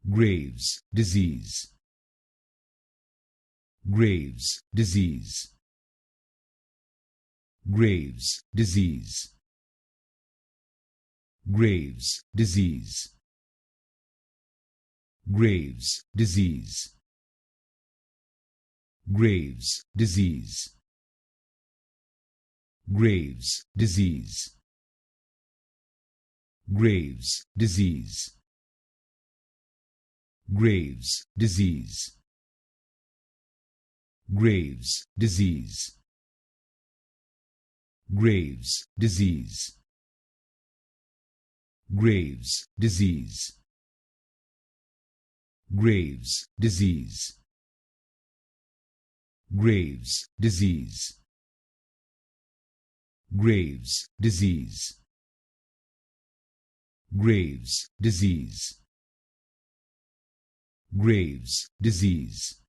Graves' disease. Graves' disease. Graves' disease. Graves' disease. Graves' disease. Graves' disease. Graves' disease. Graves' disease. Graves' disease. Graves' disease. Graves' disease. Graves' disease. Graves' disease. Graves' disease. Graves' disease. Graves' disease. Graves' disease.